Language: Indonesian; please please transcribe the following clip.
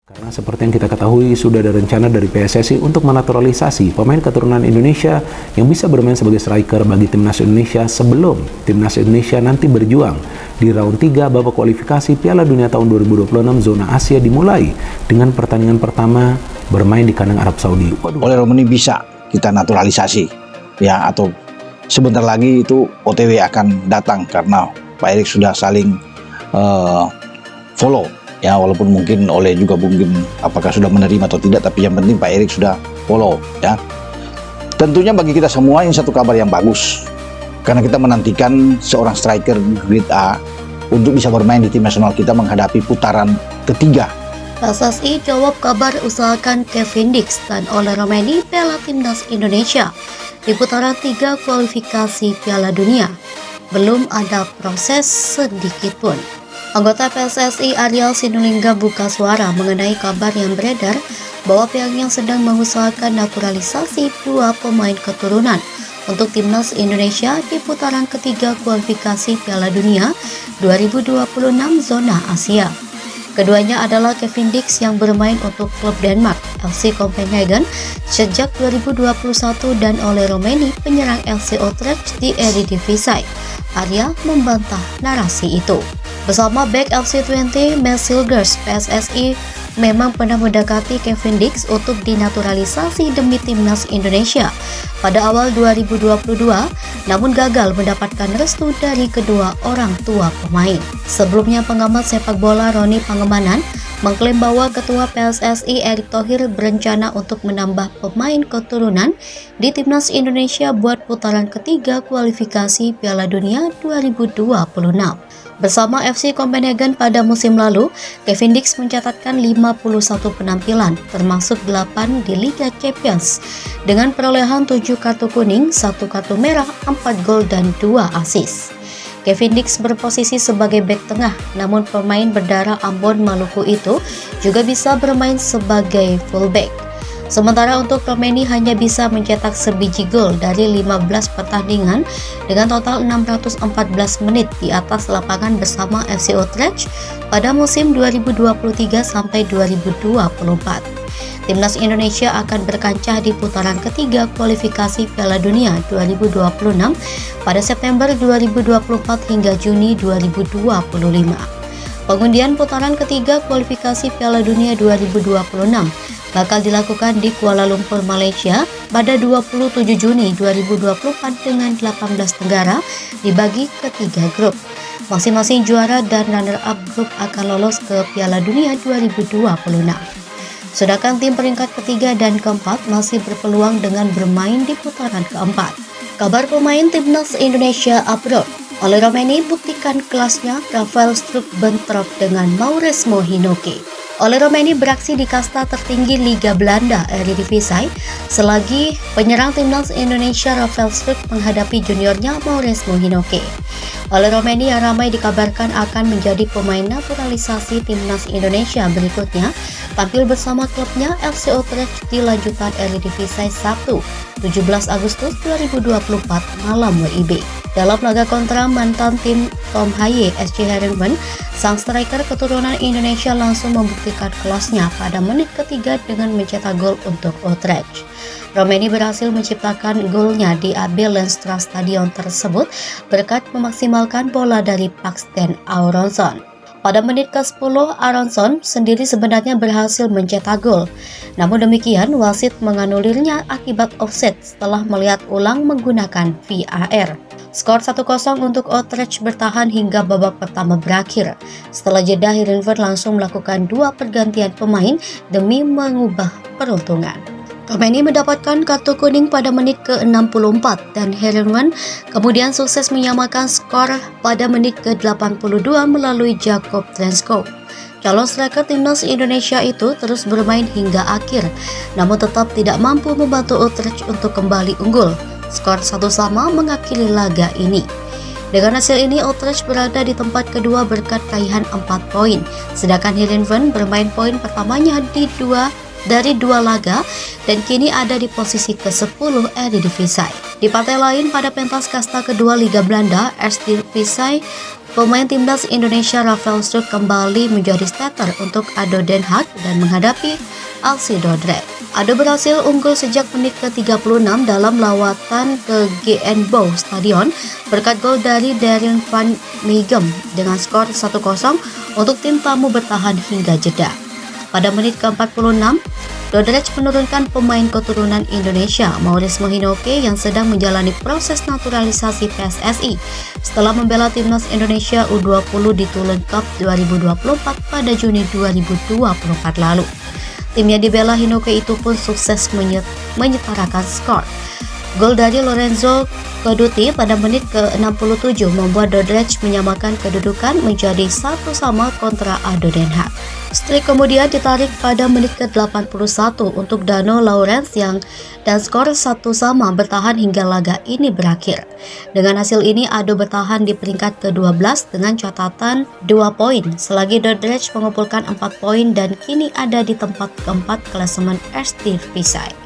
Karena seperti yang kita ketahui, sudah ada rencana dari PSSI untuk menaturalisasi pemain keturunan Indonesia yang bisa bermain sebagai striker bagi timnas Indonesia sebelum timnas Indonesia nanti berjuang di round 3 babak kualifikasi Piala Dunia tahun 2026 zona Asia dimulai dengan pertandingan pertama bermain di kandang Arab Saudi. Oleh Romani bisa kita naturalisasi, ya, atau sebentar lagi itu OTW akan datang karena Pak Erik sudah saling follow. Ya, walaupun mungkin oleh juga mungkin apakah sudah menerima atau tidak, tapi yang penting Pak Erik sudah follow, ya. Tentunya bagi kita semua ini satu kabar yang bagus, karena kita menantikan seorang striker grade A untuk bisa bermain di tim nasional kita menghadapi putaran ketiga. PSSI jawab kabar usahakan Kevin Dix dan Ole Romeni bela timnas Indonesia di putaran 3 kualifikasi Piala Dunia. Belum ada proses sedikit pun. Anggota PSSI Ariel Sinulinga buka suara mengenai kabar yang beredar bahwa pihaknya sedang mengusahakan naturalisasi 2 pemain keturunan untuk timnas Indonesia di putaran ketiga kualifikasi Piala Dunia 2026 zona Asia. Keduanya adalah Kevin Dix yang bermain untuk klub Denmark FC Copenhagen sejak 2021 dan Ole Romeni penyerang FC Utrecht di Eredivisie. Arya membantah narasi itu. Bersama back FC20 Mads Hilgers, PSSI memang pernah mendekati Kevin Dix untuk dinaturalisasi demi timnas Indonesia pada awal 2022, namun gagal mendapatkan restu dari kedua orang tua pemain. Sebelumnya pengamat sepak bola Roni Pangemanan mengklaim bahwa ketua PSSI Erick Thohir berencana untuk menambah pemain keturunan di timnas Indonesia buat putaran ketiga kualifikasi Piala Dunia 2026. Bersama FC Copenhagen pada musim lalu, Kevin Dix mencatatkan 51 penampilan, termasuk 8 di Liga Champions, dengan perolehan 7 kartu kuning, 1 kartu merah, 4 gol, dan 2 assist. Kevin Dix berposisi sebagai bek tengah, namun pemain berdarah Ambon Maluku itu juga bisa bermain sebagai fullback. Sementara untuk Romeni hanya bisa mencetak sebiji gol dari 15 pertandingan dengan total 614 menit di atas lapangan bersama FC Utrecht pada musim 2023 sampai 2024. Timnas Indonesia akan berkancah di putaran ketiga kualifikasi Piala Dunia 2026 pada September 2024 hingga Juni 2025. Pengundian putaran ketiga kualifikasi Piala Dunia 2026 bakal dilakukan di Kuala Lumpur, Malaysia pada 27 Juni 2024 dengan 18 negara dibagi ke 3 grup. Masing-masing juara dan runner-up grup akan lolos ke Piala Dunia 2026. Sedangkan tim peringkat ketiga dan keempat masih berpeluang dengan bermain di putaran keempat. Kabar pemain timnas Indonesia abroad. Ole Romeni buktikan kelasnya, Rafael Struijk bentrok dengan Mauresmo Hinoke. Ole Romeni beraksi di kasta tertinggi Liga Belanda Eredivisie selagi penyerang timnas Indonesia Rafael Struijk menghadapi juniornya Mauresmo Hinoke. Ole Romeni yang ramai dikabarkan akan menjadi pemain naturalisasi timnas Indonesia berikutnya tampil bersama klubnya FC Utrecht di lanjutan Eredivisie Sabtu 17 Agustus 2024 malam WIB. Dalam laga kontra mantan tim Tom Haye SC Heerenveen, sang striker keturunan Indonesia langsung membuktikan kelasnya pada menit ketiga dengan mencetak gol untuk Utrecht. Romeni berhasil menciptakan golnya di AB Lenstra Stadion tersebut berkat memaksimalkan bola dari Paxten Aronson. Pada menit ke-10, Aronson sendiri sebenarnya berhasil mencetak gol. Namun demikian, wasit menganulirnya akibat offside setelah melihat ulang menggunakan VAR. Skor 1-0 untuk Utrecht bertahan hingga babak pertama berakhir. Setelah jeda, Heerenveen langsung melakukan 2 pergantian pemain demi mengubah peruntungan. Romeni mendapatkan kartu kuning pada menit ke-64 dan Heerenveen kemudian sukses menyamakan skor pada menit ke-82 melalui Jacob Trenskov. Calon striker timnas Indonesia itu terus bermain hingga akhir, namun tetap tidak mampu membantu Utrecht untuk kembali unggul. Skor 1-1 mengakhiri laga ini. Dengan hasil ini, Utrecht berada di tempat kedua berkat raihan 4 poin, sedangkan Heerenveen bermain poin pertamanya dari 2 laga dan kini ada di posisi ke-10 Eredivisie. Di partai lain pada pentas kasta kedua Liga Belanda, Eredivisie, Pemain timnas Indonesia Rafael Struijk kembali menjadi starter untuk ADO Den Haag dan menghadapi FC Dordrecht. ADO berhasil unggul sejak menit ke-36 dalam lawatan ke GN Bow Stadion berkat gol dari Darren van Meegem dengan skor 1-0 untuk tim tamu bertahan hingga jeda. Pada menit ke-46, Dordrecht menurunkan pemain keturunan Indonesia, Maurice Mohinoke, yang sedang menjalani proses naturalisasi PSSI setelah membela timnas Indonesia U20 di Toulen Cup 2024 pada Juni 2024 lalu. Tim yang dibela Hinoke itu pun sukses menyetarakan skor. Gol dari Lorenzo Codutti pada menit ke-67 membuat Dordrecht menyamakan kedudukan menjadi 1-1 kontra ADO Den Haag. Struijk kemudian ditarik pada menit ke-81 untuk Dano Laurens dan skor 1-1 bertahan hingga laga ini berakhir. Dengan hasil ini ADO bertahan di peringkat ke-12 dengan catatan 2 poin selagi Dordrecht mengumpulkan 4 poin dan kini ada di tempat keempat klasemen Eredivisie.